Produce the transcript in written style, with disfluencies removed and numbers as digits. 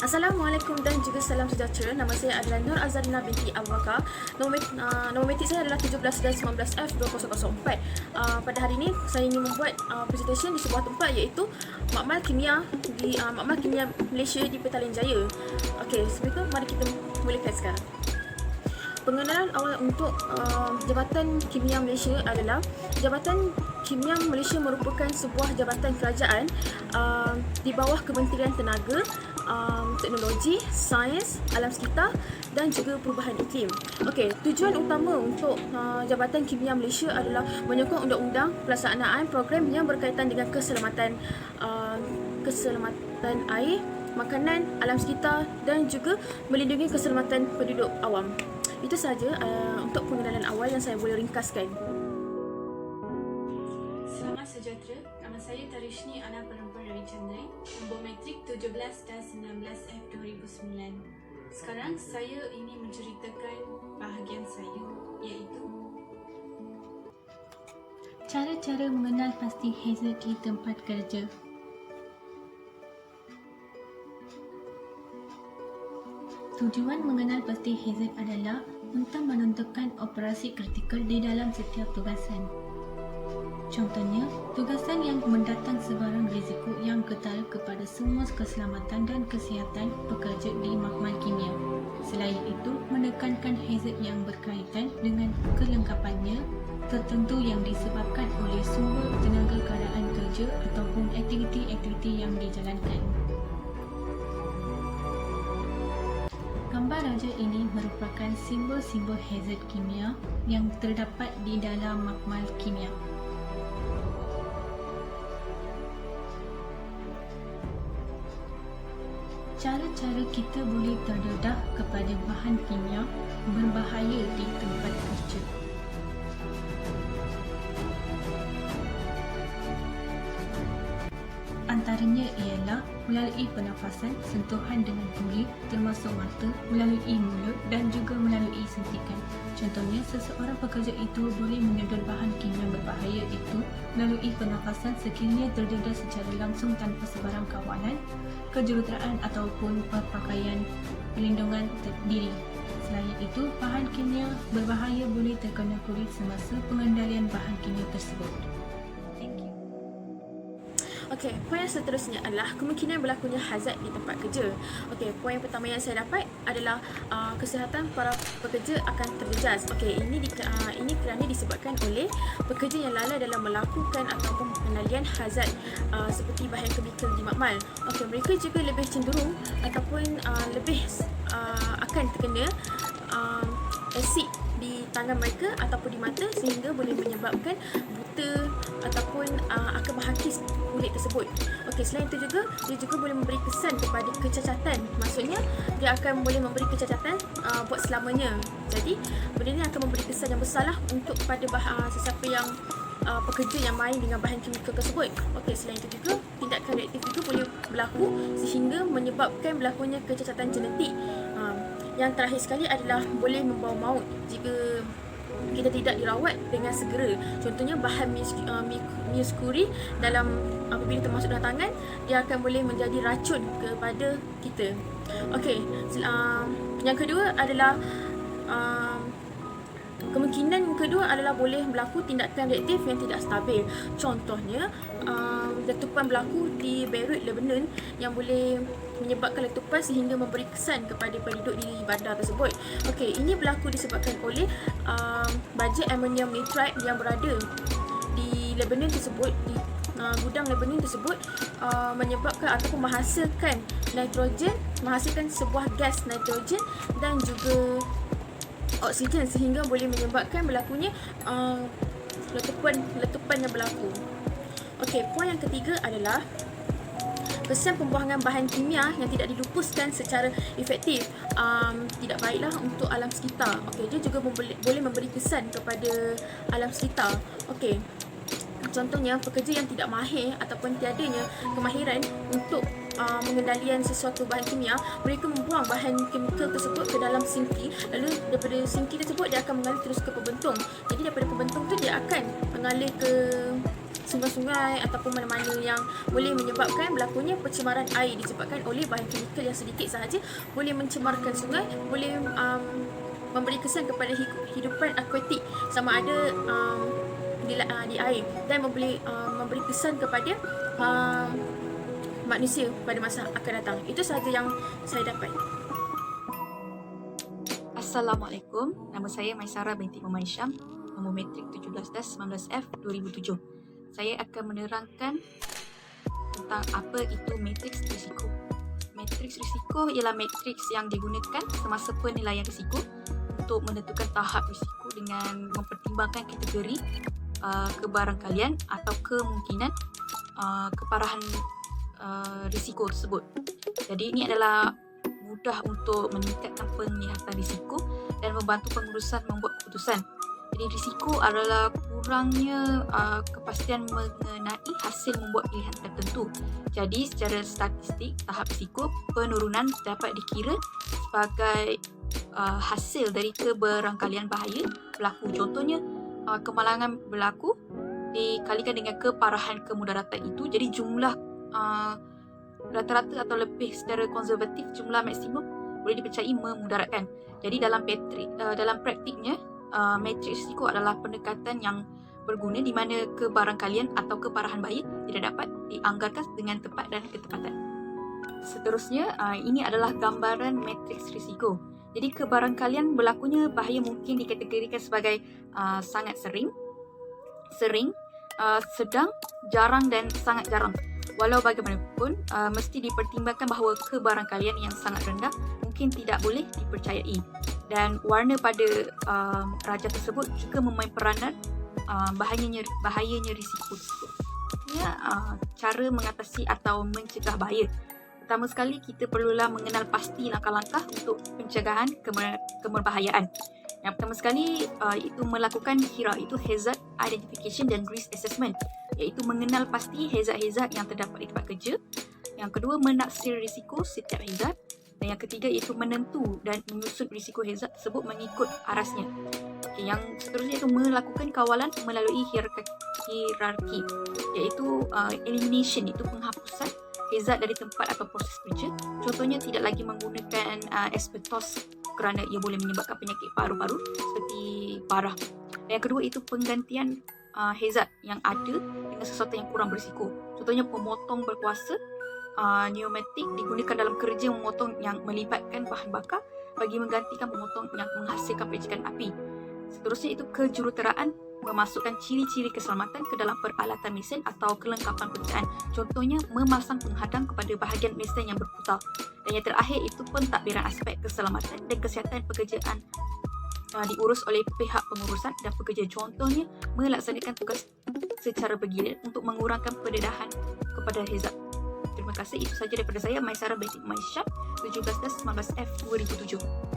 Assalamualaikum dan juga salam sejahtera. Nama saya adalah Nur Azarina binti Abu Bakar. Nombor metik saya adalah 17-19F2004. Pada hari ini saya ingin membuat presentation di sebuah tempat iaitu Makmal Kimia Makmal Kimia Malaysia di Petaling Jaya. Okey, sebelum itu mari kita mulakan sekarang. Pengenalan awal untuk Jabatan Kimia Malaysia adalah Jabatan Kimia Malaysia merupakan sebuah jabatan kerajaan di bawah Kementerian Tenaga, Teknologi, Sains, Alam Sekitar dan juga Perubahan Iklim. Okey, tujuan utama untuk Jabatan Kimia Malaysia adalah menyokong undang-undang pelaksanaan program yang berkaitan dengan keselamatan air, makanan, alam sekitar dan juga melindungi keselamatan penduduk awam. Itu sahaja untuk pengenalan awal yang saya boleh ringkaskan. Selamat sejahtera, nama saya Tarishni Ana Perempuan Ravichandran, nombor metrik 17-19F2009. Sekarang saya ingin menceritakan bahagian saya, iaitu cara-cara mengenal pasti hazard di tempat kerja. Tujuan mengenal pasti hazard adalah untuk menentukan operasi kritikal di dalam setiap tugasan. Contohnya, tugasan yang mendatang sebarang risiko yang ketal kepada semua keselamatan dan kesihatan pekerja di makmal kimia. Selain itu, menekankan hazard yang berkaitan dengan kelengkapannya tertentu yang disebabkan oleh sumber tenaga keadaan kerja ataupun aktiviti-aktiviti yang dijalankan. Gambar raja ini merupakan simbol-simbol hazard kimia yang terdapat di dalam makmal kimia. Cara-cara kita boleh terdedah kepada bahan kimia berbahaya di tempat kerja. Antaranya ialah melalui pernafasan, sentuhan dengan kulit termasuk mata, melalui mulut dan juga melalui sentikan. Contohnya, seseorang pekerja itu boleh menyedot bahan kimia berbahaya itu melalui pernafasan sekiranya terdedah secara langsung tanpa sebarang kawalan, kejuruteraan ataupun pakaian pelindungan diri. Selain itu, bahan kimia berbahaya boleh terkena kulit semasa pengendalian bahan kimia tersebut. Okey, poin yang seterusnya adalah kemungkinan berlakunya hazard di tempat kerja. Okey, poin pertama yang saya dapat adalah kesihatan para pekerja akan terjejas. Okey, ini kerana disebabkan oleh pekerja yang lalai dalam melakukan ataupun pengendalian hazard seperti bahan kemikal di makmal. Okey, mereka juga lebih cenderung ataupun lebih akan terkena asid di tangan mereka ataupun di mata sehingga boleh menyebabkan buta ataupun akan menghakis kulit tersebut. Okey, selain itu juga dia juga boleh memberi kesan kepada kecacatan. Maksudnya dia akan boleh memberi kecacatan buat selamanya. Jadi benda ni akan memberi kesan yang besarlah untuk pada sesiapa yang pekerja yang main dengan bahan kimia tersebut. Okey, selain itu juga tindakan reaktif juga boleh berlaku sehingga menyebabkan berlakunya kecacatan genetik. Yang terakhir sekali adalah boleh membawa maut jika kita tidak dirawat dengan segera. Contohnya bahan merkuri dalam apabila termasuk dalam tangan, dia akan boleh menjadi racun kepada kita. Okey, yang kedua adalah kemungkinan kedua adalah boleh berlaku tindakan reaktif yang tidak stabil. Contohnya, letupan berlaku di Beirut, Lebanon yang boleh menyebabkan letupan sehingga memberi kesan kepada penduduk di bandar tersebut. Okey, ini berlaku disebabkan oleh baja amonium nitrate yang berada di Lebanon tersebut, di gudang Lebanon tersebut, menyebabkan ataupun menghasilkan sebuah gas nitrogen dan juga oksigen sehingga boleh menyebabkan berlakunya letupan yang berlaku. Okey, poin yang ketiga adalah kesan pembuangan bahan kimia yang tidak dilupuskan secara efektif tidak baiklah untuk alam sekitar. Okey, dia juga boleh memberi kesan kepada alam sekitar. Okey, contohnya pekerja yang tidak mahir ataupun tiadanya kemahiran untuk pengendalian sesuatu bahan kimia, mereka membuang bahan kimia tersebut ke dalam sinki, lalu daripada sinki tersebut dia akan mengalir terus ke pembentung. Jadi daripada pembentung tu dia akan mengalir ke sungai-sungai ataupun mana-mana yang boleh menyebabkan berlakunya pencemaran air disebabkan oleh bahan kimia yang sedikit sahaja boleh mencemarkan sungai, boleh memberi kesan kepada hidupan akuatik sama ada di air, dan memberi kesan kepada manusia pada masa akan datang. Itu sahaja yang saya dapat. Assalamualaikum, nama saya Maisara binti Muhammad Syam, nombor matrik 17-19F 2007. Saya akan menerangkan tentang apa itu matriks risiko. Matriks risiko ialah matriks yang digunakan semasa penilaian risiko untuk menentukan tahap risiko dengan mempertimbangkan kategori kebarangkalian atau kemungkinan keparahan risiko tersebut. Jadi ini adalah mudah untuk meningkatkan penglihatan risiko dan membantu pengurusan membuat keputusan. Jadi risiko adalah kurangnya kepastian mengenai hasil membuat pilihan tertentu. Jadi secara statistik, tahap risiko penurunan dapat dikira sebagai hasil dari keberangkalian bahaya berlaku. Contohnya, kemalangan berlaku dikalikan dengan keparahan kemudaratan itu. Jadi jumlah rata-rata atau lebih secara konservatif jumlah maksimum boleh dipercayai memudaratkan. Jadi dalam praktiknya, matriks risiko adalah pendekatan yang berguna di mana kebarangkalian atau keparahan bahaya tidak dapat dianggarkan dengan tepat dan ketepatan. Seterusnya, ini adalah gambaran matriks risiko. Jadi kebarangkalian berlakunya bahaya mungkin dikategorikan sebagai sangat sering, sedang, jarang dan sangat jarang. Walau bagaimanapun, mesti dipertimbangkan bahawa kebarangkalian yang sangat rendah mungkin tidak boleh dipercayai, dan warna pada raja tersebut juga memain peranan bahayanya risiko tersebut. Cara mengatasi atau mencegah bahaya. Pertama sekali, kita perlulah mengenal pasti langkah-langkah untuk pencegahan keberbahayaan. Yang pertama sekali itu melakukan HIRA, itu Hazard Identification dan Risk Assessment, iaitu mengenal pasti hazard-hazard yang terdapat di tempat kerja. Yang kedua, menaksir risiko setiap hazard. Dan yang ketiga iaitu menentu dan menyusun risiko hazard tersebut mengikut arasnya. Yang seterusnya itu melakukan kawalan melalui hierarki, iaitu elimination, itu penghapusan hazard dari tempat atau proses kerja. Contohnya, tidak lagi menggunakan asbestos kerana ia boleh menyebabkan penyakit paru-paru seperti parah. Dan yang kedua itu penggantian hazard yang ada dengan sesuatu yang kurang berisiko. Contohnya, pemotong berkuasa pneumatik digunakan dalam kerja memotong yang melibatkan bahan bakar bagi menggantikan pemotong yang menghasilkan percikan api. Seterusnya itu kejuruteraan, memasukkan ciri-ciri keselamatan ke dalam peralatan mesin atau kelengkapan pekerjaan. Contohnya, memasang penghadang kepada bahagian mesin yang berputar. Dan yang terakhir itu pentadbiran aspek keselamatan dan kesihatan pekerjaan diurus oleh pihak pengurusan dan pekerja. Contohnya, melaksanakan tugas secara bergiliran untuk mengurangkan pendedahan kepada hazard. Terima kasih. Itu sahaja daripada saya, Maisara binti Muhammad Syam, 17-19F 2007.